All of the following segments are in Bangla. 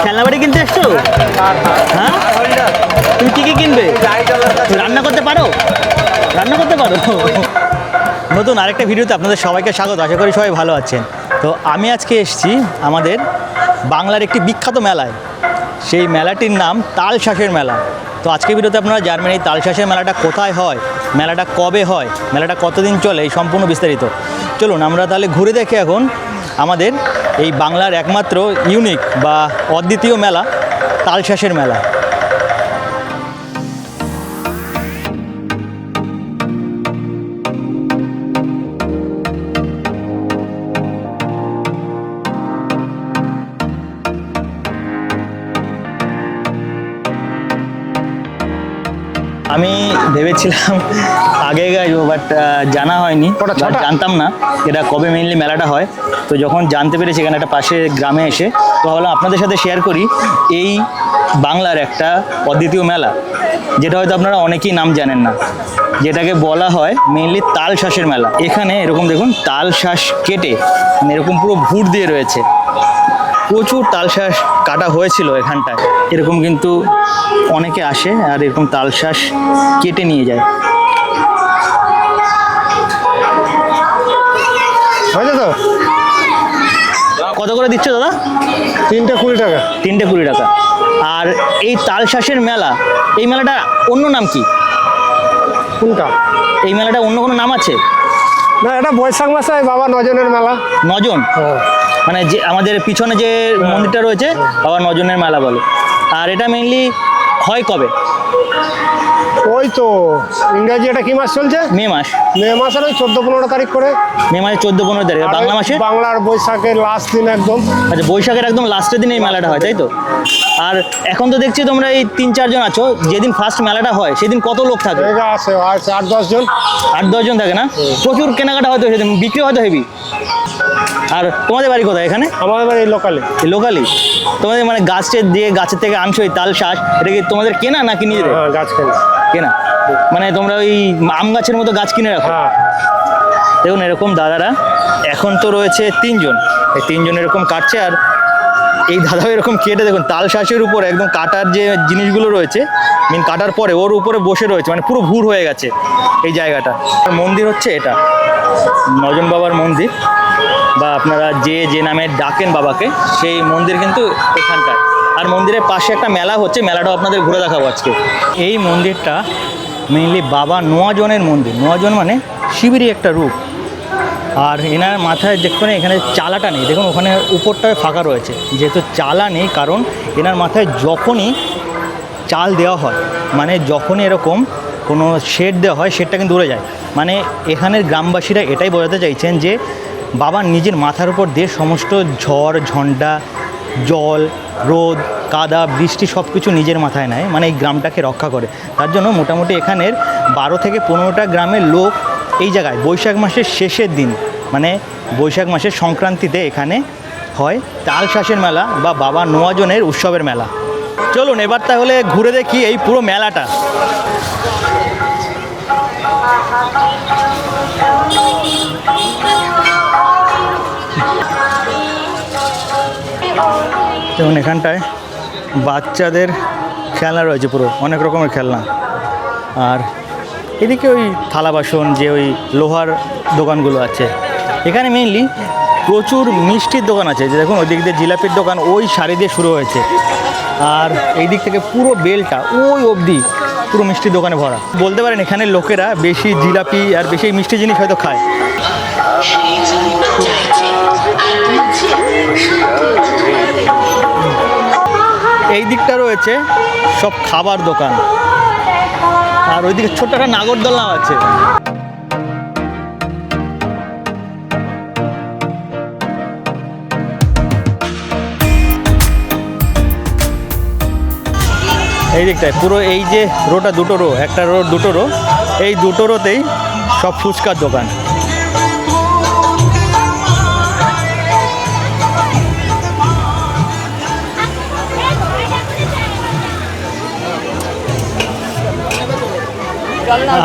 খেলনা বাড়ি কিনতে এসছো? হ্যাঁ, তুমি কি কি কিনবে? রান্না করতে পারো? রান্না করতে পারো? নতুন আরেকটা ভিডিওতে আপনাদের সবাইকে স্বাগত। আশা করি সবাই ভালো আছেন। তো আমি আজকে এসেছি আমাদের বাংলার একটি বিখ্যাত মেলায়। সেই মেলাটির নাম তালশাঁসের মেলা। তো আজকে ভিডিওতে আপনারা জানবেন এই তালশাঁসের মেলাটা কোথায় হয়, মেলাটা কবে হয়, মেলাটা কতদিন চলে, এই সম্পূর্ণ বিস্তারিত। চলুন আমরা তাহলে ঘুরে দেখি এখন আমাদের এই বাংলার একমাত্র ইউনিক বা অদ্বিতীয় মেলা তালশাঁসের মেলা। আমি ভেবেছিলাম আগে আসবো, বাট জানা হয়নি, জানতাম না এটা কবে মেইনলি মেলাটা হয়। তো যখন জানতে পেরেছি এখানে একটা পাশে গ্রামে এসে, তো ভাবলাম আপনাদের সাথে শেয়ার করি এই বাংলার একটা অদ্বিতীয় মেলা, যেটা হয়তো আপনারা অনেকেই নাম জানেন না, যেটাকে বলা হয় মেইনলি তালশাঁসের মেলা। এখানে এরকম দেখুন তালশাঁস কেটে মানে এরকম পুরো ভুট দিয়ে রয়েছে, প্রচুর তালশাঁস কাটা হয়েছিল এখানটায়। এরকম কিন্তু অনেকে আসে আর এরকম তালশাঁস কেটে নিয়ে যায়। হয়েছে তো? কত করে দিচ্ছ দাদা? 3টে 20 টাকা। 3টে 20 টাকা। আর এই তালশাঁসের মেলা, এই মেলাটা অন্য নাম কি? কোনটা? এই মেলাটা অন্য কোনো নাম আছে? না, এটা বৈশাখ মাসে বাবা নজনের মেলা। নজন? মানে যে আমাদের পিছনে যে মন্দিরটা রয়েছে বাবা নজনের মেলা বলে। আর এটা মেইনলি হয় কবে? ওই তো ইংরাজি এটা কি মাস চলছে? মে মাস। মে মাসের ওই 14-15 তারিখ করে। মে মাসে 14-15 তারিখ। আর বাংলা মাসে? বাংলার বৈশাখের লাস্ট দিন একদম। আচ্ছা, বৈশাখের একদম লাস্টের দিন এই মেলাটা হয়, তাই তো? আর এখন তো দেখছি তোমরা এই 3-4 জন আছো, যেদিন ফার্স্ট মেলাটা হয় সেদিন কত লোক থাকে? জায়গা আছে 8-10 জন। 8-10 জন থাকে না? প্রচুর কেনাকাটা হয়তো সেদিন, বিক্রি হয়তো হেভি। আর তোমাদের বাড়ি কোথায়? এখানে আমাদের বাড়ি লোকালে। লোকালি? তোমাদের মানে গাছের দিয়ে গাছের থেকে আনছো এই তালশাঁস, এটা কি তোমাদের কেনা নাকি নিজেদের? হ্যাঁ, গাছ কেনা। কেনা? মানে তোমরা ওই আম গাছের মতো গাছ কিনে রাখো? হ্যাঁ। দেখুন এরকম দাদারা এখন তো রয়েছে 3 জন, এই 3 জন এরকম কাটছে। আর এই দাদাও এরকম কেটে দেখুন তালশাঁসের উপর একদম কাটার যে জিনিসগুলো রয়েছে, মিন কাটার পরে ওর উপরে বসে রয়েছে, মানে পুরো ভুর হয়ে গেছে এই জায়গাটা। মন্দির হচ্ছে এটা নজন বাবার মন্দির, বা আপনারা যে নামে ডাকেন বাবাকে, সেই মন্দির কিন্তু এখানটায়। আর মন্দিরের পাশে একটা মেলা হচ্ছে, মেলাটাও আপনাদের ঘুরে দেখাবো আজকে। এই মন্দিরটা মেইনলি বাবা নোয়াজনের মন্দির। নোয়াজন মানে শিবেরই একটা রূপ। আর এনার মাথায় দেখুন এখানে চালাটা নেই, দেখুন ওখানে উপরটায় ফাঁকা রয়েছে, যেহেতু চালা নেই, কারণ এনার মাথায় যখনই চাল দেওয়া হয়, মানে যখনই এরকম কোনো শেড দেওয়া হয়, শেডটা কিন্তু উড়ে যায়। মানে এখানের গ্রামবাসীরা এটাই বোঝাতে চাইছেন যে বাবা নিজের মাথার উপর দিয়ে সমস্ত ঝড় ঝন্ডা, জল, রোদ, কাদা, বৃষ্টি সব কিছু নিজের মাথায় নেয়, মানে এই গ্রামটাকে রক্ষা করে। তার জন্য মোটামুটি এখানের 12 থেকে 15টা গ্রামের লোক এই জায়গায় বৈশাখ মাসের শেষের দিন, মানে বৈশাখ মাসের সংক্রান্তিতে এখানে হয় তালশাঁসের মেলা বা বাবা নোয়াজনের উৎসবের মেলা। চলুন এবার তাহলে ঘুরে দেখি এই পুরো মেলাটা। যেমন এখানটায় বাচ্চাদের খেলনা রয়েছে, পুরো অনেক রকমের খেলনা। আর এদিকে ওই থালা বাসন, যে ওই লোহার দোকানগুলো আছে। এখানে মেইনলি প্রচুর মিষ্টির দোকান আছে, যে দেখুন ওই দিক দিয়ে জিলাপির দোকান ওই সারি দিয়ে শুরু হয়েছে। আর এই দিক থেকে পুরো বেলটা ওই অবধি পুরো মিষ্টির দোকানে ভরা। বলতে পারেন এখানের লোকেরা বেশি জিলাপি আর বেশি মিষ্টি জিনিস হয়তো খায়। এই দিকটা রয়েছে সব খাবার দোকান, আর ওইদিকে ছোট্ট একটা নাগরদোলনা আছে। এই দিকটায় পুরো এই যে রোটা, দুটো রো, একটা রো, দুটো রো, এই দুটো রোতেই সব ফুচকার দোকান।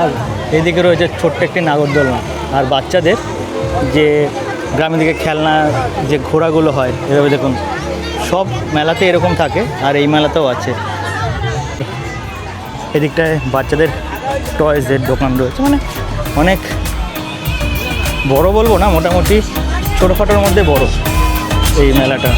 আর এদিকে রয়েছে ছোট্ট একটি নাগরদোলনা। আর বাচ্চাদের যে গ্রামের দিকে খেলনা যে ঘোড়াগুলো হয়, এভাবে দেখুন সব মেলাতে এরকম থাকে, আর এই মেলাতেও আছে। এদিকটায় বাচ্চাদের টয়েসের দোকান রয়েছে, মানে অনেক বড় বলবো না, মোটামুটি ছোটোখাটোর মধ্যে বড় এই মেলাটা।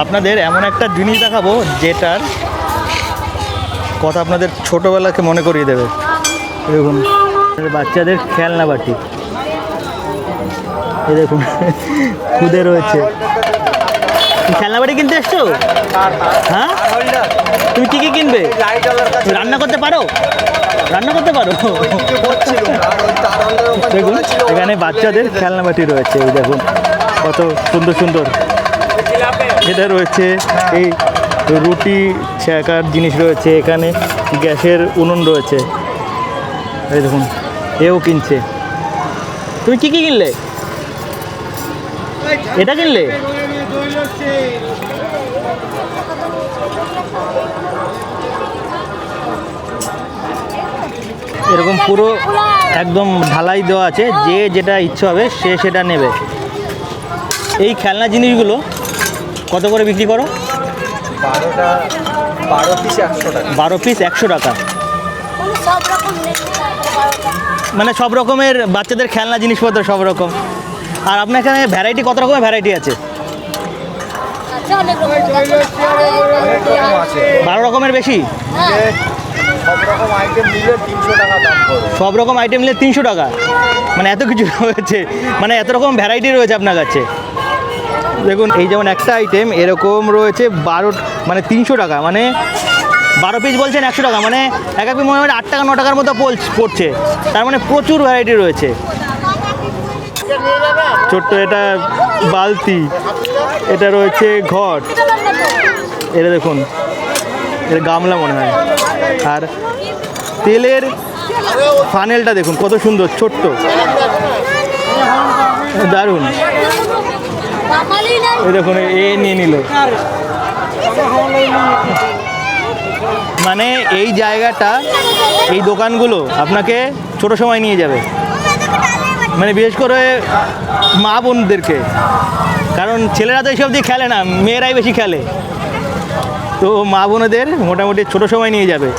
আপনাদের এমন একটা জিনিস দেখাবো যেটার কথা আপনাদের ছোটোবেলাকে মনে করিয়ে দেবে। দেখুন বাচ্চাদের খেলনা বাটি, এই দেখুন খুদে রয়েছে। খেলনা বাটি কিনতে এসছো? হ্যাঁ, তুমি কী কী কিনবে? রান্না করতে পারো? রান্না করতে পারো? দেখুন এখানে বাচ্চাদের খেলনা বাটি রয়েছে, এই দেখুন কত সুন্দর সুন্দর। এটা রয়েছে এই রুটি ছেঁকার জিনিস রয়েছে, এখানে গ্যাসের উনুন রয়েছে, এই দেখুন এও কিনছে। তুমি কি কি কিনলে? এটা কিনলে? এরকম পুরো একদম ঢালাই দেওয়া আছে, যে যেটা ইচ্ছে হবে সে সেটা নেবে। এই খেলনা জিনিসগুলো কত করে বিক্রি করো? 12 পিস 100 টাকা। 12 পিস 100 টাকা। মানে সব রকমের বাচ্চাদের খেলনা জিনিসপত্র সব রকম। আর আপনার এখানে ভ্যারাইটি কত রকমের ভ্যারাইটি আছে? 12 রকমের বেশি। সব রকম আইটেম নিলে 300 টাকা দাম পড়বে। সব রকম আইটেম নিলে 300 টাকা, মানে এত কিছু রয়েছে, মানে এত রকম ভ্যারাইটি রয়েছে আপনার কাছে। দেখুন এই যেমন একটা আইটেম এরকম রয়েছে 12, মানে 300 টাকা, মানে 12 পিস বলছেন 100 টাকা, মানে এক এক পিস মোটামুটি 8 টাকা 9 টাকার মতো পড়ছে। তার মানে প্রচুর ভ্যারাইটি রয়েছে। ছোট্ট এটা বালতি, এটা রয়েছে ঘট, এটা দেখুন এটা গামলা মনে হয়। আর তেলের ফানেলটা দেখুন কত সুন্দর, ছোট্ট, দারুণ। এই দেখুন এ নিয়ে নিল। মানে এই জায়গাটা, এই দোকানগুলো আপনাকে ছোট সময় নিয়ে যাবে, মানে বিশেষ করে মা বোনদেরকে, কারণ ছেলেরা তো এইসব দিয়ে খেলে না, মেয়েরাই বেশি খেলে। তো মা বোনেদের মোটামুটি ছোট সময় নিয়ে যাবে।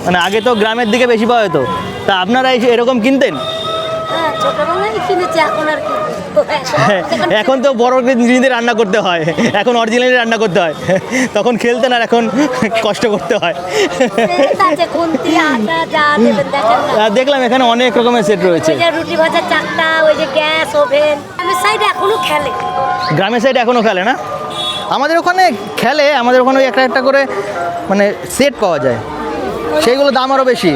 মানে আগে তো গ্রামের দিকে বেশি পাওয়া যেত, তা আপনারা এরকম কিনতেন? এখন তো বড় জিনিসদের রান্না করতে হয়, এখন অরিজিনালি রান্না করতে হয়। তখন খেলতেন আর এখন কষ্ট করতে হয়। দেখলাম এখানে অনেক রকমের সেট রয়েছে। রুটি ভাজা চাকটা, ওই যে গ্যাস ওভেন, গ্রামের সাইডে এখনো খেলে। গ্রামের সাইডে এখনো খেলে না? আমাদের ওখানে খেলে, আমাদের ওখানে ওই একটা একটা করে মানে সেট পাওয়া যায়, সেইগুলো দাম আরও বেশি,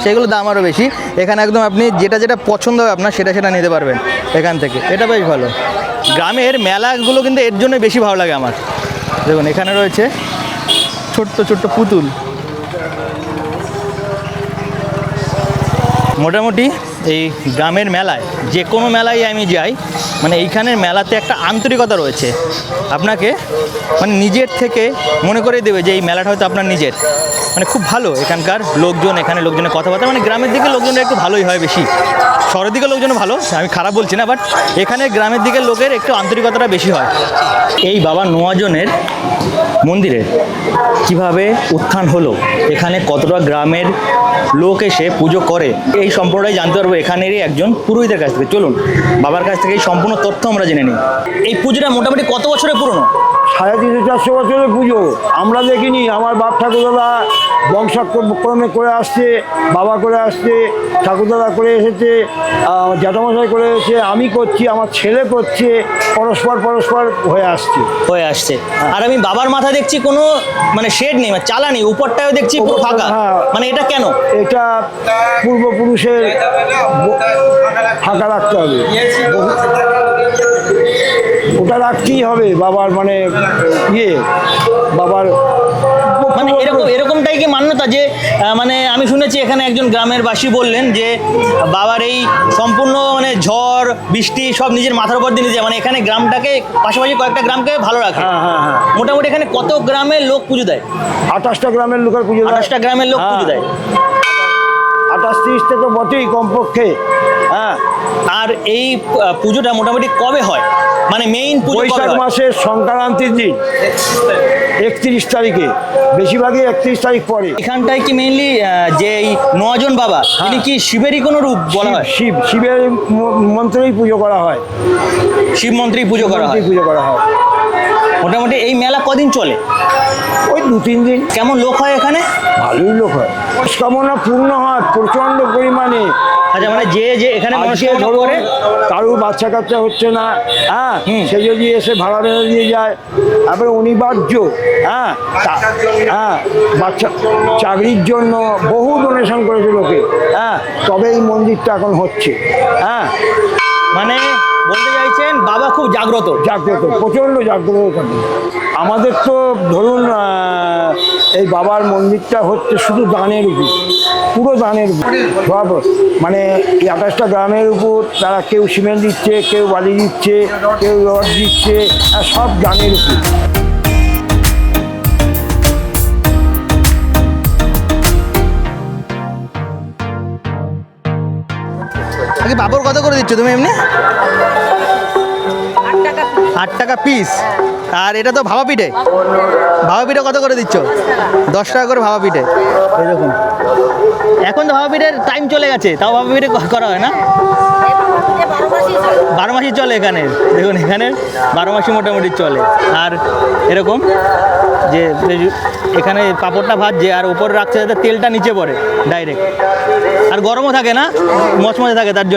সেগুলো দাম আরও বেশি। এখানে একদম আপনি যেটা যেটা পছন্দ হবে আপনার সেটা সেটা নিতে পারবেন এখান থেকে, এটা বেশ ভালো। গ্রামের মেলাগুলো কিন্তু এর জন্য বেশি ভালো লাগে আমার। দেখুন এখানে রয়েছে ছোট্ট ছোট্ট পুতুল। মোটামুটি এই গ্রামের মেলায়, যে কোনো মেলায় আমি যাই, মানে এইখানের মেলাতে একটা আন্তরিকতা রয়েছে। আপনাকে মানে নিজের থেকে মনে করে দেবে যে এই মেলাটা হয়তো আপনার নিজের। মানে খুব ভালো এখানকার লোকজন, এখানে লোকজনের কথাবার্তা, মানে গ্রামের দিকে লোকজনের একটু ভালোই হয় বেশি, শহরের দিকে লোকজন ভালো, আমি খারাপ বলছি না, বাট এখানে গ্রামের দিকের লোকের একটু আন্তরিকতাটা বেশি হয়। এই বাবা নোয়াজনের মন্দিরে কিভাবে উত্থান হলো, এখানে কতটা গ্রামের লোক এসে পুজো করে, এই সম্পূর্ণটাই জানতে পারবো এখানেরই একজন পুরোহিতের কাছ থেকে। চলুন বাবার কাছ থেকে এই সম্পূর্ণ তথ্য আমরা জেনে নিই। এই পুজোটা মোটামুটি কত বছরের পুরনো? 350-400 বছরের পুজো। আমরা দেখিনি, আমার বাপ ঠাকুরদাদা বংশক্রমে করে আসছে, বাবা করে আসছে, ঠাকুরদাদা করে এসেছে, জ্যাঠামশাই করে এসেছে, আমি করছি, আমার ছেলে করছে, পরস্পর হয়ে আসছে। আর আমি বাবার মাথায় দেখছি কোনো মানে শেড নেই, মানে চালা নেই, উপরটাও দেখছি পুরো ফাঁকা। হ্যাঁ। মানে এটা কেন? এটা পূর্বপুরুষের ফাঁকা রাখতে হবে, ওটা রাখতেই হবে বাবার, মানে বাবার মানে এরকমটাই কি কি মান্যতা যে মানে আমি শুনেছি এখানে একজন গ্রামের বাসী বললেন যে বাবার এই সম্পূর্ণ মানে ঝড় বৃষ্টি সব নিজের মাথার উপর দিয়ে নিয়ে যায়, মানে এখানে গ্রামটাকে পাশাপাশি কয়েকটা গ্রামকে ভালো রাখে। হ্যাঁ হ্যাঁ হ্যাঁ মোটামুটি এখানে কত গ্রামের লোক পুজো দেয়? 28টা গ্রামের লোকের পুজো দেয়। 28টা গ্রামের লোক পুজো দেয়। 28-30টা তো বটেই কমপক্ষে। হ্যাঁ, আর এই পুজোটা মোটামুটি কবে হয়, মানে মেইন পুজো কবে বৈশাখ হয়? মাসের সংক্রান্তির দিন 31 তারিখে, বেশিরভাগই 31 তারিখ পরে। এখানটায় কি মেইনলি যে এই 9 জন বাবা তিনি কি শিবেরই কোনো রূপ বলা হয়? শিবের মন্ত্রেই পুজো করা হয়। শিব মন্ত্রেই পুজো করা হয়। মন্ত্রেই পুজো করা হয়। মোটামুটি এই মেলা কদিন চলে? ওই 2-3 দিন। কেমন লোক হয় এখানে? ভালোই লোক হয়, মনস্কামনা পূর্ণ হয় প্রচন্ড পরিমাণে। আচ্ছা, মানে যে যে এখানে আজকে মনস্কামনা ধরুন করে কারোর বাচ্চা কাচ্চা হচ্ছে না, হ্যাঁ, সে যদি এসে ভাড়া বেড়ে দিয়ে যায়, তারপরে অনিবার্য, হ্যাঁ হ্যাঁ, বাচ্চা চাকরির জন্য বহু ডোনেশন করেছে লোকে, হ্যাঁ, তবে এই মন্দিরটা এখন হচ্ছে। হ্যাঁ, মানে বলতে চাইছেন বাবা খুব জাগ্রত। জাগ্রত, প্রচণ্ড জাগ্রত থাকে। আমাদের তো ধরুন এই বাবার মন্দিরটা হচ্ছে শুধু দানের উপর, পুরো দানের উপর সব, মানে 28টা গ্রামের উপর তারা কেউ সিমেন্ট দিচ্ছে, কেউ বালি দিচ্ছে, কেউ রড দিচ্ছে, আর সব দানের উপর। আগে বাবর কত করে দিচ্ছ তুমি এমনি? 8 টাকা পিস। আর এটা তো ভাপা পিঠে, ভাপা পিঠে কত করে দিচ্ছ? 10 টাকা করে ভাপা পিঠে। এই দেখুন, এখন তো ভাপা পিঠের টাইম চলে গেছে, তাও ভাপা পিঠে করা হয় না? 12 মাসই চলে এখানে। দেখুন এখানে 12 মাসই মোটামুটি চলে। আর এরকম যে এখানে পাঁপড়টা ভাজছে আর উপরে রাখছে যাতে তেলটা নিচে পড়ে ডাইরেক্ট, আর গরমও থাকে না, মচমচে থাকে, তার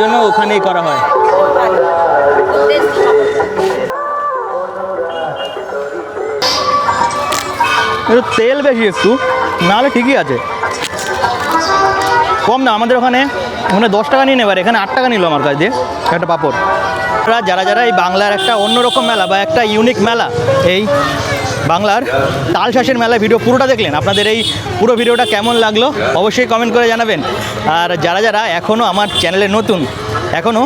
জন্য ওখানেই করা হয়। একটু তেল বেশি একটু, নাহলে ঠিকই আছে, কম না। আমাদের ওখানে 10 টাকা নিয়ে নেবার, এখানে 8 টাকা নিল আমার কাছে দিয়ে একটা পাঁপড়। যারা যারা এই বাংলার একটা অন্যরকম মেলা বা একটা ইউনিক মেলা, এই বাংলার তালশাঁসের মেলা ভিডিও পুরোটা দেখলেন, আপনাদের এই পুরো ভিডিওটা কেমন লাগলো অবশ্যই কমেন্ট করে জানাবেন। আর যারা যারা এখনও আমার চ্যানেলে নতুন, এখনও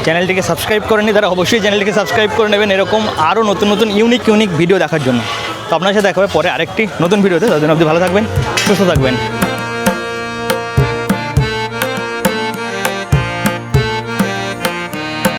চ্যানেলটিকে সাবস্ক্রাইব করেনি, তারা অবশ্যই চ্যানেলটিকে সাবস্ক্রাইব করে নেবেন এরকম আরও নতুন নতুন ইউনিক ভিডিও দেখার জন্য। তো আপনার সাথে দেখা হবে পরে আরেকটি নতুন ভিডিওতে। ততদিন অবধি ভালো থাকবেন, সুস্থ থাকবেন।